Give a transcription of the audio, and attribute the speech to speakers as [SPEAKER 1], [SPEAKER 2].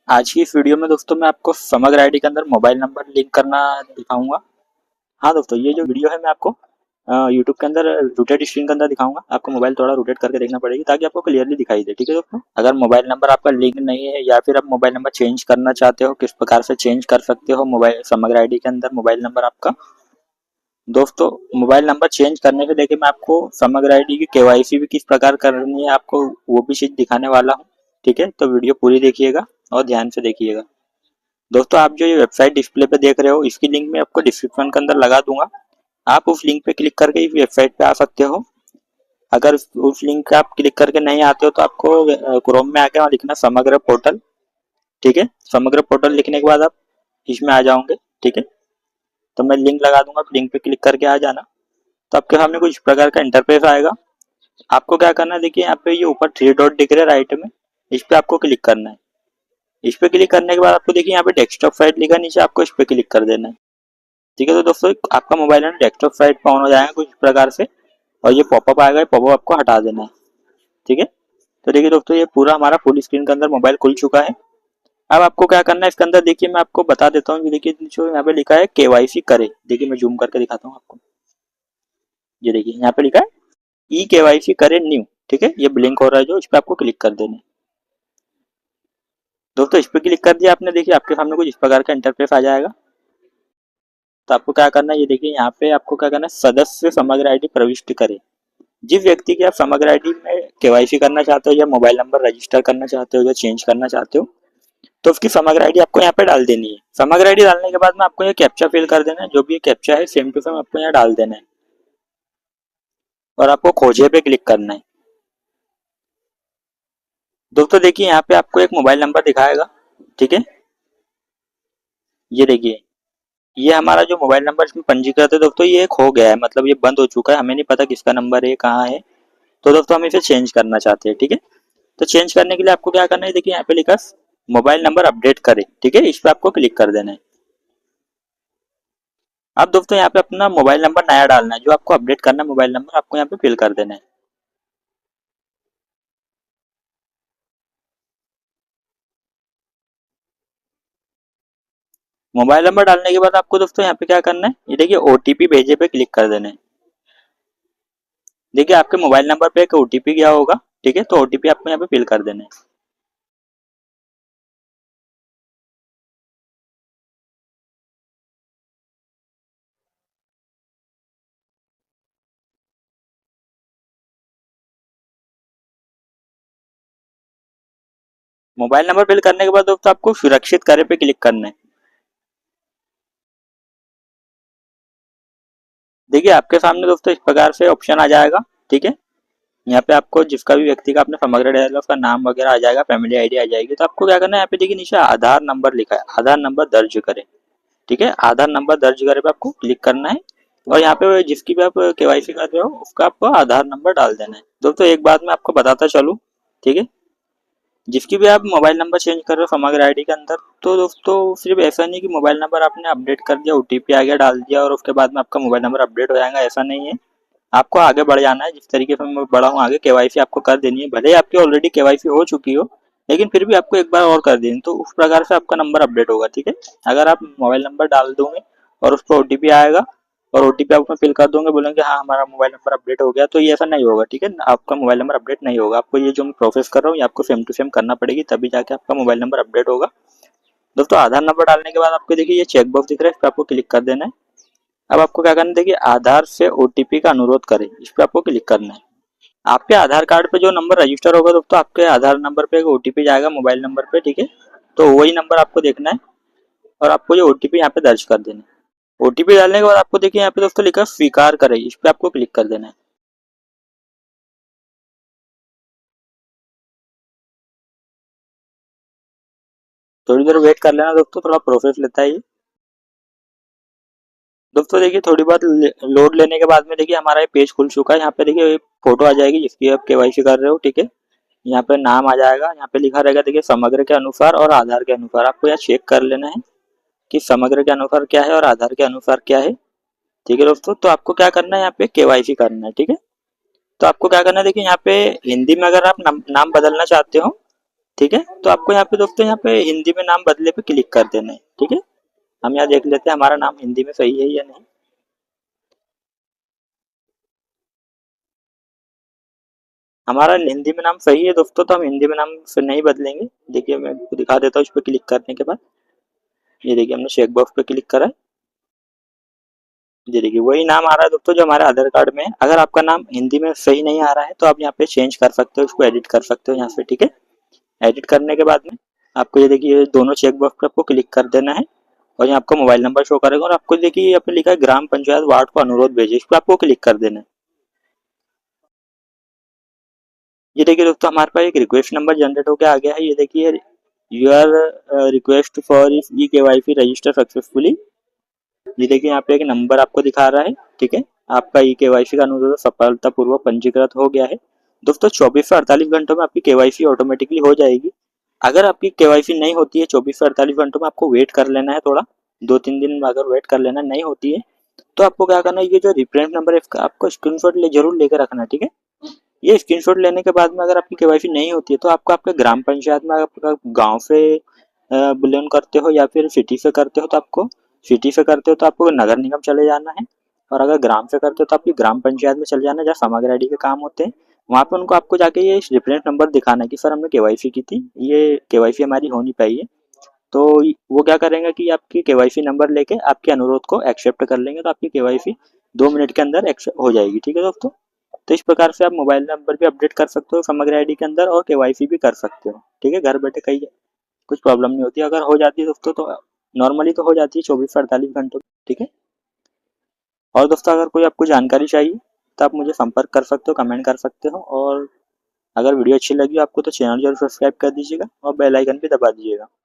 [SPEAKER 1] आज की इस वीडियो में दोस्तों मैं आपको समग्र आईडी के अंदर मोबाइल नंबर लिंक करना दिखाऊंगा। हाँ दोस्तों, ये जो वीडियो है मैं आपको यूट्यूब के अंदर रोटेट स्क्रीन के अंदर दिखाऊंगा। आपको मोबाइल थोड़ा रोटेट करके देखना पड़ेगी ताकि आपको क्लियरली दिखाई दे। ठीक है दोस्तों, अगर मोबाइल नंबर आपका लिंक नहीं है या फिर आप मोबाइल नंबर चेंज करना चाहते हो, किस प्रकार से चेंज कर सकते हो मोबाइल समग्र आईडी के अंदर मोबाइल नंबर आपका। दोस्तों, मोबाइल नंबर चेंज करने से लेके मैं आपको समग्र आईडी की केवाईसी भी किस प्रकार करनी है आपको वो भी चीज दिखाने वाला हूँ। ठीक है, तो वीडियो पूरी देखिएगा और ध्यान से देखिएगा। दोस्तों, आप जो ये वेबसाइट डिस्प्ले पे देख रहे हो इसकी लिंक मैं आपको डिस्क्रिप्शन के अंदर लगा दूंगा। आप उस लिंक पे क्लिक करके इस वेबसाइट पे आ सकते हो। अगर उस लिंक पे आप क्लिक करके नहीं आते हो तो आपको क्रोम में आके वहाँ लिखना समग्र पोर्टल। ठीक है, समग्र पोर्टल लिखने के बाद आप इसमें आ जाओगे। ठीक है, तो मैं लिंक लगा दूंगा, लिंक पे क्लिक करके आ जाना। तो आपके सामने कुछ प्रकार का इंटरफेस आएगा। आपको क्या करना है, देखिए यहाँ पे ये ऊपर थ्री डॉट दिख रहे हैं राइट में, इस पे आपको क्लिक करना है। इस पे क्लिक करने के बाद आपको देखिए यहाँ पे डेस्कटॉप साइट लिखा नीचे, आपको इस पे क्लिक कर देना है। ठीक है, तो दोस्तों आपका मोबाइल है ना डेस्कटॉप साइट पर ऑन हो जाएगा कुछ प्रकार से, और ये पॉपअप आएगा, ये पॉपअप आपको हटा देना है। ठीक है, तो देखिए दोस्तों ये पूरा हमारा फुल स्क्रीन के अंदर मोबाइल खुल चुका है। अब आपको क्या करना है इसके अंदर, देखिए मैं आपको बता देता हूँ। देखिए जो यहाँ पे लिखा है केवाईसी करे, देखिए मैं जूम करके दिखाता हूँ आपको। ये देखिए यहाँ पे लिखा है ई केवाईसी करे न्यू। ठीक है, ये ब्लिंक हो रहा है जो, इस पे आपको क्लिक कर देना है। दोस्तों इस पे क्लिक कर दिया आपने, देखिए आपके सामने कुछ इस प्रकार का इंटरफेस आ जाएगा। तो आपको क्या करना है, ये देखिए यहाँ पे आपको क्या करना है, सदस्य समग्र आईडी प्रविष्ट करें। जिस व्यक्ति की आप समग्र आईडी में केवाईसी करना चाहते हो या मोबाइल नंबर रजिस्टर करना चाहते हो या चेंज करना चाहते हो, तो उसकी समग्र आईडी आपको यहाँ पे डाल देनी है। समग्र आईडी डालने के बाद में आपको ये कैप्चा फिल कर देना है। जो भी ये कैप्चा है सेम टू सेम आपको यहाँ डाल देना है और आपको खोजे पे क्लिक करना है। दोस्तों देखिए यहाँ पे आपको एक मोबाइल नंबर दिखाएगा। ठीक है, ये देखिए ये हमारा जो मोबाइल नंबर इसमें पंजीकृत है दोस्तों, ये खो गया है, मतलब ये बंद हो चुका है, हमें नहीं पता किसका नंबर है कहाँ है। तो दोस्तों हम इसे चेंज करना चाहते हैं। ठीक है, तो चेंज करने के लिए आपको क्या करना है, देखिए यहाँ पे लिखा मोबाइल नंबर अपडेट करें। ठीक है, इस पे आपको क्लिक कर देना है। अब दोस्तों यहाँ पे अपना मोबाइल नंबर नया डालना है, जो आपको अपडेट करना है मोबाइल नंबर आपको यहाँ पे फिल कर देना है। मोबाइल नंबर डालने के बाद आपको दोस्तों यहाँ पे क्या करना है, ये देखिए ओटीपी भेजे पे क्लिक कर देना है। देखिए आपके मोबाइल नंबर पे एक ओटीपी गया होगा। ठीक है, तो ओटीपी आपको यहाँ पे फिल कर देना है। मोबाइल नंबर फिल करने के बाद दोस्तों आपको सुरक्षित करे पे क्लिक करना है। देखिए आपके सामने दोस्तों इस प्रकार से ऑप्शन आ जाएगा। ठीक है, यहाँ पे आपको जिसका भी व्यक्ति का आपने समग्र डाला उसका नाम वगैरह आ जाएगा, फैमिली आईडी आ जाएगी। तो आपको क्या करना है, यहाँ पे देखिए नीचे आधार नंबर लिखा है, आधार नंबर दर्ज करें। ठीक है, आधार नंबर दर्ज करे पे आपको क्लिक करना है और यहाँ पे जिसकी भी आप केवाईसी कर रहे हो उसका आपको आधार नंबर डाल देना है। दोस्तों एक बात मैं आपको बताता चलूँ। ठीक है, जिसकी भी आप मोबाइल नंबर चेंज कर रहे हो समग्र आईडी के अंदर, तो दोस्तों सिर्फ ऐसा नहीं कि मोबाइल नंबर आपने अपडेट कर दिया, ओटीपी आ गया डाल दिया और उसके बाद में आपका मोबाइल नंबर अपडेट हो जाएगा, ऐसा नहीं है। आपको आगे बढ़ जाना है। जिस तरीके से मैं बढ़ा हूँ आगे, केवाईसी आपको कर देनी है। भले ही आपकी ऑलरेडी केवाईसी हो चुकी हो, लेकिन फिर भी आपको एक बार और कर देनी, तो उस प्रकार से आपका नंबर अपडेट होगा। ठीक है, अगर आप मोबाइल नंबर डाल दोगे और उस पर ओटीपी आएगा और ओटीपी आप उसमें फिल कर दोगे, बोलेंगे हाँ हमारा मोबाइल नंबर अपडेट हो गया, तो ये ऐसा नहीं होगा। ठीक है, आपका मोबाइल नंबर अपडेट नहीं होगा। आपको ये जो मैं प्रोसेस कर रहा हूँ ये आपको सेम टू सेम करना पड़ेगी, तभी जाके आपका मोबाइल नंबर अपडेट होगा। दोस्तों आधार नंबर डालने के बाद आपको देखिए ये चेक बॉक्स दिख रहा है, इस पर आपको क्लिक कर देना है। अब आपको क्या करना है, देखिए आधार से ओटीपी का अनुरोध करें, इस पर आपको क्लिक करना है। आपके आधार कार्ड पे जो नंबर रजिस्टर होगा दोस्तों, आपके आधार नंबर पे एक ओटीपी जाएगा मोबाइल नंबर पे। ठीक है, तो वही नंबर आपको देखना है और आपको ये ओटीपी यहाँ पे दर्ज कर देना है। ओटीपी डालने के बाद आपको देखिए यहाँ पे दोस्तों लिखा स्वीकार करें, इस पे आपको क्लिक कर देना है। थोड़ी देर वेट कर लेना दोस्तों, थोड़ा प्रोसेस लेता है ये। दोस्तों देखिए थोड़ी बार लोड लेने के बाद में देखिए हमारा ये पेज खुल चुका है। यहाँ पे देखिए फोटो आ जाएगी जिसकी आप केवाईसी कर रहे हो। ठीक है, यहाँ पे नाम आ जाएगा, यहाँ पे लिखा रहेगा देखिए समग्र के अनुसार और आधार के अनुसार। आपको यहाँ चेक कर लेना है कि समग्र के अनुसार क्या है और आधार के अनुसार क्या है। ठीक है दोस्तों, तो आपको क्या करना है, यहाँ पे केवाईसी करना है। ठीक है, तो आपको क्या करना है, देखिए यहाँ पे हिंदी में अगर आप नाम बदलना चाहते हो ठीक है। तो आपको यहाँ पे दोस्तों यहाँ पे हिंदी में नाम बदले पे क्लिक कर देना है। ठीक है, हम यहाँ देख लेते हैं हमारा नाम हिंदी में सही है या नहीं। हमारा हिंदी में नाम सही है दोस्तों, तो हम हिंदी में नाम फिर नहीं बदलेंगे। देखिए मैं आपको दिखा देता हूँ, इस पर क्लिक करने के बाद ये देखिए हमने चेक बॉक्स पे क्लिक करा है। ये देखिए वही नाम आ रहा है दोस्तों जो हमारे आधार कार्ड में है। अगर आपका नाम हिंदी में सही नहीं आ रहा है तो आप यहाँ पे चेंज कर सकते हो, इसको एडिट कर सकते हो यहाँ से। ठीक है, एडिट करने के बाद में आपको ये देखिए ये दोनों चेक बॉक्स पे आपको क्लिक कर देना है और यहाँ आपका मोबाइल नंबर शो करेगा और आपको देखिए यहाँ पे लिखा है ग्राम पंचायत वार्ड को अनुरोध भेजे, इस पर आपको क्लिक कर देना है। ये देखिए दोस्तों हमारे पास एक रिक्वेस्ट नंबर जनरेट होकर आ गया है। ये देखिए your request for e KYC register successfully. ये देखिए यहाँ पे एक नंबर आपको दिखा रहा है। ठीक है, आपका ई केवाईसी का अनुरोध सफलतापूर्वक पंजीकृत हो गया है। दोस्तों 24 से 48 घंटों में आपकी केवाईसी ऑटोमेटिकली हो जाएगी। अगर आपकी केवाईसी नहीं होती है 24 से 48 घंटों में, आपको वेट कर लेना है थोड़ा, 2-3 दिन अगर वेट कर लेना नहीं होती है तो आपको क्या करना है, ये जो रेफरेंस नंबर है इसका आपको स्क्रीनशॉट जरूर लेकर रखना है। ठीक है, ये स्क्रीनशॉट लेने के बाद में अगर आपकी केवाईसी नहीं होती है तो आपको आपके ग्राम पंचायत में आपका गांव से बिलोंग करते हो या फिर सिटी से करते हो तो आपको सिटी से करते हो तो आपको नगर निगम चले जाना है, और अगर ग्राम से करते हो तो आपकी ग्राम पंचायत में चले जाना है जहाँ समग्र आईडी के काम होते हैं। वहाँ पे उनको आपको जाके ये रेफरेंस नंबर दिखाना है कि सर हमने केवाईसी की थी, ये केवाईसी हमारी हो नहीं पाई है। तो वो क्या करेंगे कि आपकी केवाईसी नंबर लेके आपके अनुरोध को एक्सेप्ट कर लेंगे, तो आपकी केवाईसी 2 मिनट के अंदर एक्सेप्ट हो जाएगी। ठीक है दोस्तों, तो इस प्रकार से आप मोबाइल नंबर भी अपडेट कर सकते हो समग्र आईडी के अंदर और केवाईसी भी कर सकते हो। ठीक है, घर बैठे कहीं कुछ प्रॉब्लम नहीं होती, अगर हो जाती है दोस्तों तो नॉर्मली तो हो जाती है 24 से 48 घंटों। ठीक है, और दोस्तों अगर कोई आपको जानकारी चाहिए तो आप मुझे संपर्क कर सकते हो, कमेंट कर सकते हो, और अगर वीडियो अच्छी लगी आपको तो चैनल जरूर सब्सक्राइब कर दीजिएगा और बेल आइकन भी दबा दीजिएगा।